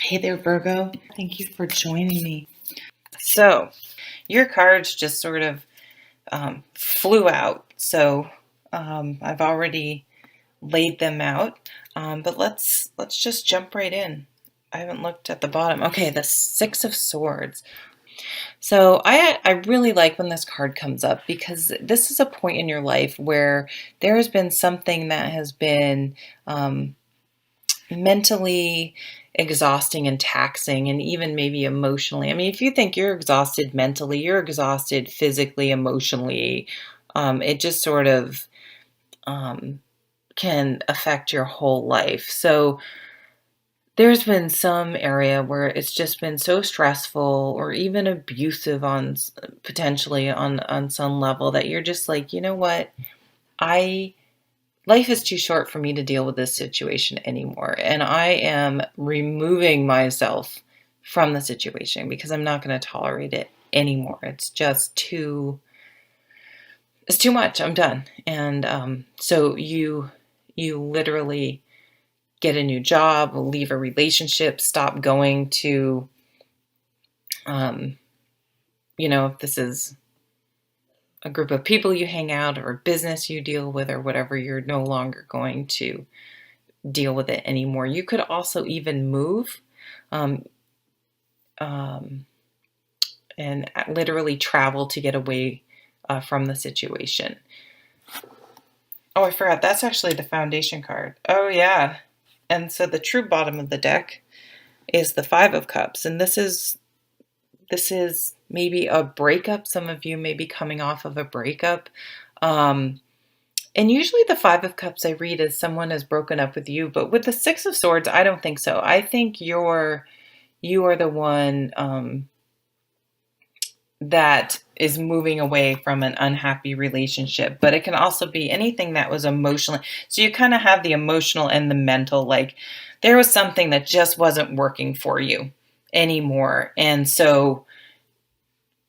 Hey there, Virgo. Thank you for joining me. So, your cards just sort of flew out. So, I've already laid them out, but let's just jump right in. I haven't looked at the bottom. Okay, the Six of Swords. So I really like when this card comes up because this is a point in your life where there has been something that has been mentally exhausting and taxing, and even maybe emotionally. I mean, if you think you're exhausted mentally, you're exhausted physically, emotionally. It just sort of can affect your whole life. So there's been some area where it's just been so stressful or even abusive on potentially on some level that you're just like, you know what? I Life is too short for me to deal with this situation anymore. And I am removing myself from the situation because I'm not going to tolerate it anymore. It's just it's too much. I'm done. And so you literally get a new job, leave a relationship, stop going to, if this is a group of people you hang out or a business you deal with or whatever, you're no longer going to deal with it anymore. You could also even move um, and literally travel to get away from the situation. Oh, I forgot. That's actually the foundation card. Oh, yeah. And so the true bottom of the deck is the Five of Cups. And this is maybe a breakup. Some of you may be coming off of a breakup. And usually the Five of Cups I read as someone has broken up with you. But with the Six of Swords, I don't think so. I think you are the one that is moving away from an unhappy relationship. But it can also be anything that was emotional. So you kind of have the emotional and the mental. Like there was something that just wasn't working for you anymore. And so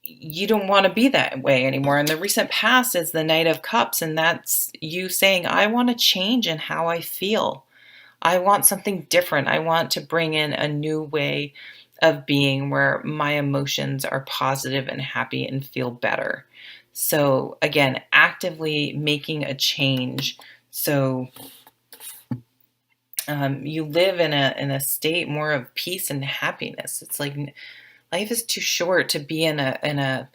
you don't want to be that way anymore. And the recent past is the Knight of Cups. And that's you saying, I want to change in how I feel. I want something different. I want to bring in a new way of being where my emotions are positive and happy and feel better. So again, actively making a change. So you live in a state more of peace and happiness. It's like life is too short to be in a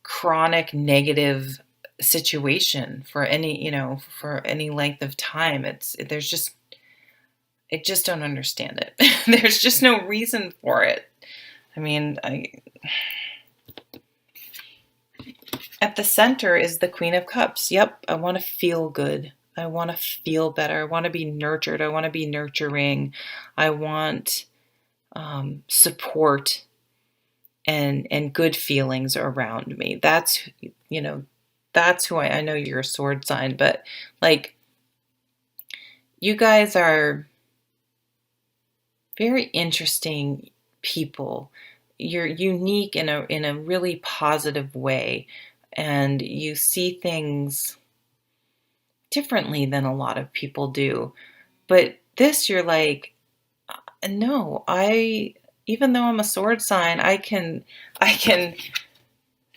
chronic negative situation for any length of time. I just don't understand it. There's just no reason for it. I mean, at the center is the Queen of Cups. Yep, I want to feel good. I want to feel better. I want to be nurtured. I want to be nurturing. I want support and good feelings around me. That's who I know you're a sword sign, but like you guys are very interesting people. You're unique in a really positive way, and you see things differently than a lot of people do. But this, you're like, no, even though I'm a sword sign, I can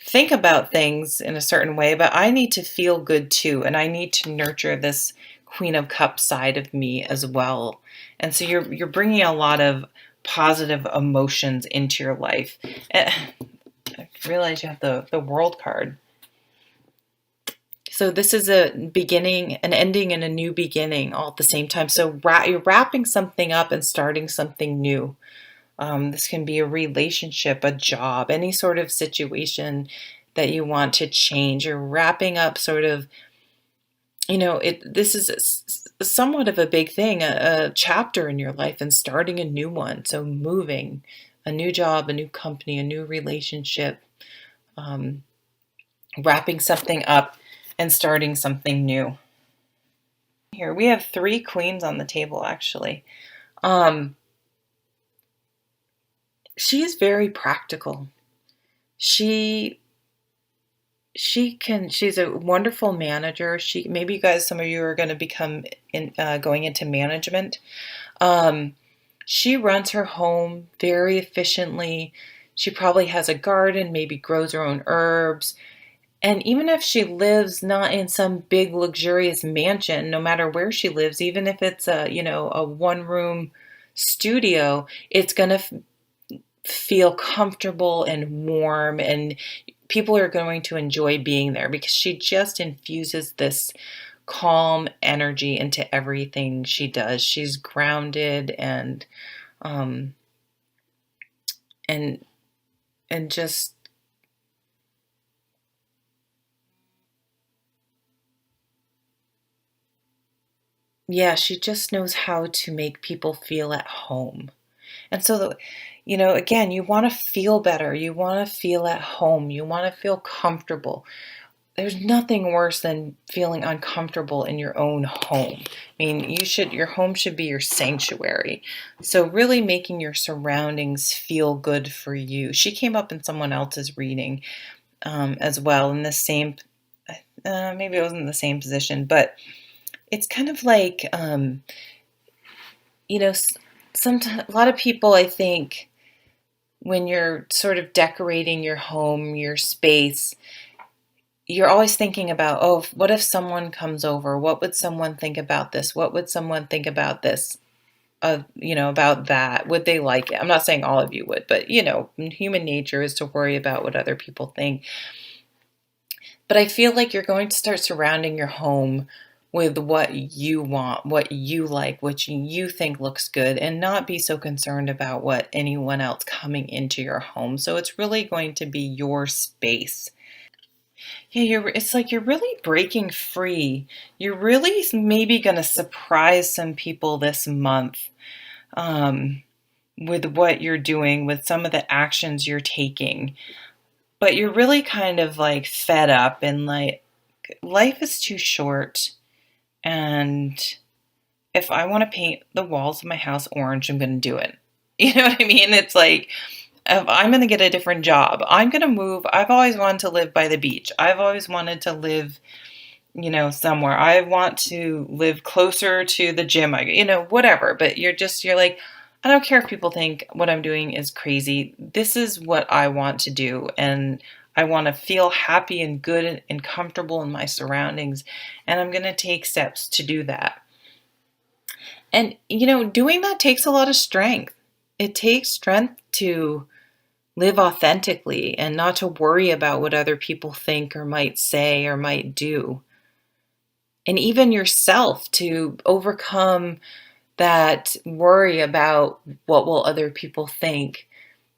think about things in a certain way, but I need to feel good too, and I need to nurture this Queen of Cups side of me as well. And so you're bringing a lot of positive emotions into your life. I realize you have the World card. So this is a beginning, an ending, and a new beginning all at the same time. So you're wrapping something up and starting something new. This can be a relationship, a job, any sort of situation that you want to change. You're wrapping up sort of, this is somewhat of a big thing, a chapter in your life, and starting a new one. So moving, a new job, a new company, a new relationship, wrapping something up and starting something new. Here we have 3 queens on the table, actually. She's very practical. She's a wonderful manager. Maybe some of you are going to become going into management. She runs her home very efficiently. She probably has a garden, maybe grows her own herbs. And even if she lives not in some big luxurious mansion, no matter where she lives, even if it's a one room studio, it's going to feel comfortable and warm, and people are going to enjoy being there because she just infuses this calm energy into everything she does. She's grounded um and and just, yeah, she just knows how to make people feel at home. And so, again, you want to feel better. You want to feel at home. You want to feel comfortable. There's nothing worse than feeling uncomfortable in your own home. I mean, your home should be your sanctuary. So really making your surroundings feel good for you. She came up in someone else's reading as well in the same, maybe it wasn't the same position, but it's kind of like, you know, sometimes a lot of people, I think, when you're sort of decorating your home, your space, you're always thinking about, oh, what if someone comes over? What would someone think about this? What would someone think about this? About that. Would they like it? I'm not saying all of you would, but human nature is to worry about what other people think. But I feel like you're going to start surrounding your home with what you want, what you like, what you think looks good, and not be so concerned about what anyone else coming into your home. So it's really going to be your space. Yeah, it's like you're really breaking free. You're really maybe going to surprise some people this month um, with what you're doing, with some of the actions you're taking. But you're really kind of like fed up and like, life is too short. And if I want to paint the walls of my house orange, I'm going to do it. You know what I mean? It's like, if I'm going to get a different job, I'm going to move. I've always wanted to live by the beach. I've always wanted to live, somewhere. I want to live closer to the gym. Whatever. But you're like, I don't care if people think what I'm doing is crazy. This is what I want to do. And I want to feel happy and good and comfortable in my surroundings. And I'm going to take steps to do that. And, doing that takes a lot of strength. It takes strength to live authentically and not to worry about what other people think or might say or might do. And even yourself to overcome that worry about what will other people think.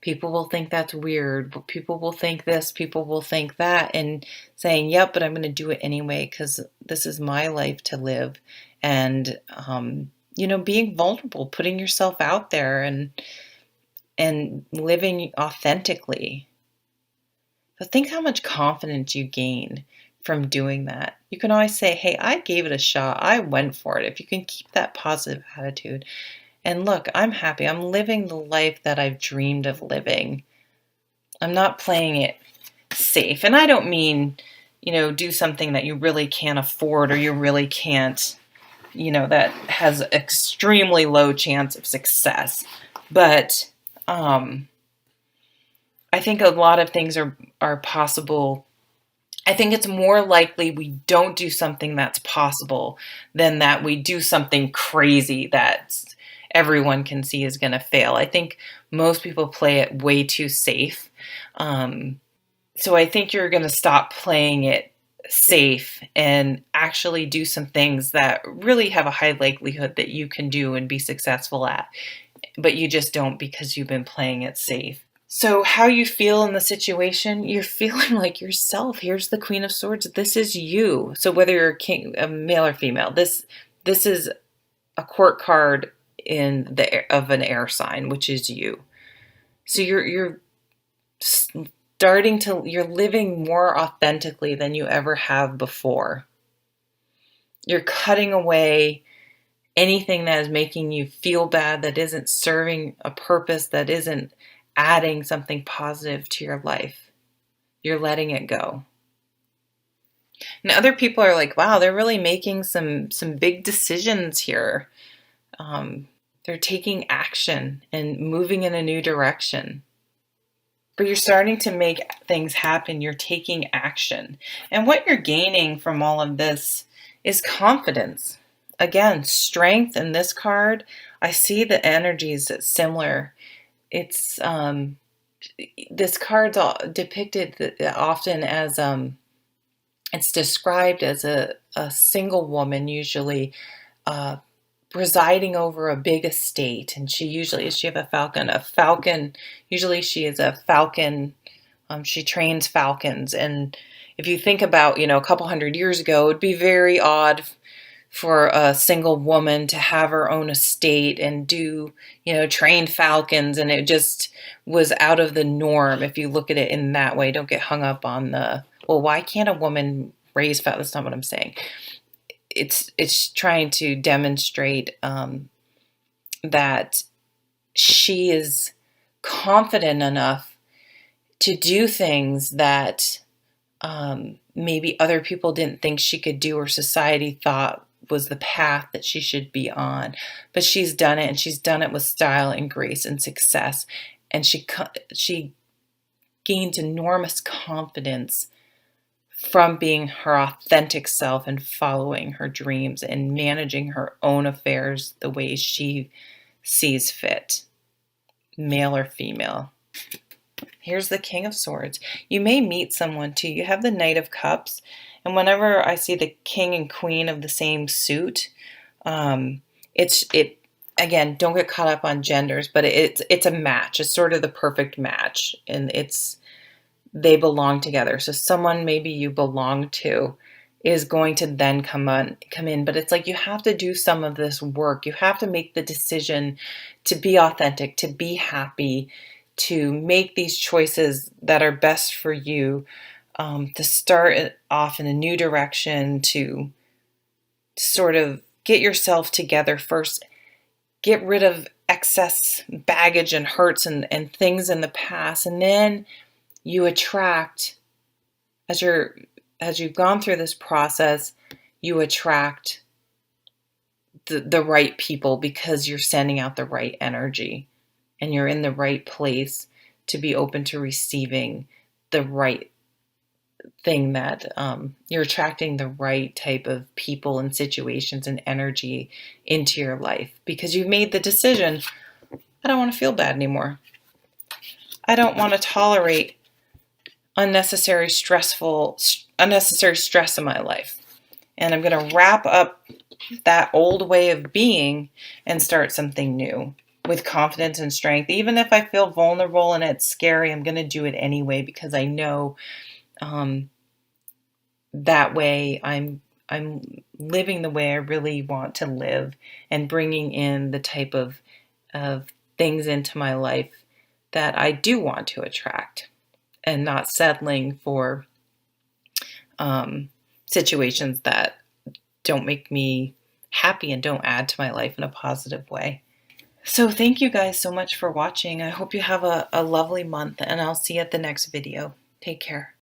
People will think that's weird. People will think this. People will think that. And saying, yep, but I'm going to do it anyway because this is my life to live. And, being vulnerable, putting yourself out there and living authentically. But think how much confidence you gain from doing that. You can always say, hey, I gave it a shot. I went for it. If you can keep that positive attitude. And look, I'm happy. I'm living the life that I've dreamed of living. I'm not playing it safe. And I don't mean, do something that you really can't afford or you really can't, that has extremely low chance of success. But I think a lot of things are possible. I think it's more likely we don't do something that's possible than that we do something crazy that everyone can see is going to fail. I think most people play it way too safe. So I think you're going to stop playing it safe and actually do some things that really have a high likelihood that you can do and be successful at, but you just don't because you've been playing it safe. So how you feel in the situation, you're feeling like yourself. Here's the Queen of Swords. This is you. So whether you're a male or female, this is a court card of an air sign, which is you. So you're you're living more authentically than you ever have before. You're cutting away anything that is making you feel bad, that isn't serving a purpose, that isn't adding something positive to your life. You're letting it go. And other people are like, wow, they're really making some big decisions here. They're They're taking action and moving in a new direction. But you're starting to make things happen. You're taking action. And what you're gaining from all of this is confidence. Again, strength in this card. I see the energies similar. It's this card's depicted often as it's described as a single woman, usually uh, presiding over a big estate, and does she have a falcon? A falcon. Usually, she is a falcon. She trains falcons, and if you think about, a couple hundred years ago, it would be very odd for a single woman to have her own estate and do, train falcons, and it just was out of the norm. If you look at it in that way, don't get hung up on well, why can't a woman raise falcons? That's not what I'm saying. It's trying to demonstrate that she is confident enough to do things that maybe other people didn't think she could do, or society thought was the path that she should be on. But she's done it, and she's done it with style and grace and success. And she gains enormous confidence from being her authentic self and following her dreams and managing her own affairs the way she sees fit, male or female. Here's the King of Swords. You may meet someone too. You have the Knight of Cups. And whenever I see the King and Queen of the same suit, again, don't get caught up on genders, but it's a match. It's sort of the perfect match, and they belong together. So someone maybe you belong to is going to then come in, but it's like you have to do some of this work. You have to make the decision to be authentic, to be happy, to make these choices that are best for you, to start off in a new direction, to sort of get yourself together first, get rid of excess baggage and hurts and things in the past, and then you attract, as you've gone through this process, you attract the right people because you're sending out the right energy and you're in the right place to be open to receiving the right thing, that you're attracting the right type of people and situations and energy into your life because you've made the decision, I don't want to feel bad anymore. I don't want to tolerate unnecessary stress in my life. And I'm going to wrap up that old way of being and start something new with confidence and strength. Even if I feel vulnerable and it's scary, I'm going to do it anyway because I know that way I'm living the way I really want to live and bringing in the type of things into my life that I do want to attract, and not settling for situations that don't make me happy and don't add to my life in a positive way. So thank you guys so much for watching. I hope you have a lovely month, and I'll see you at the next video. Take care.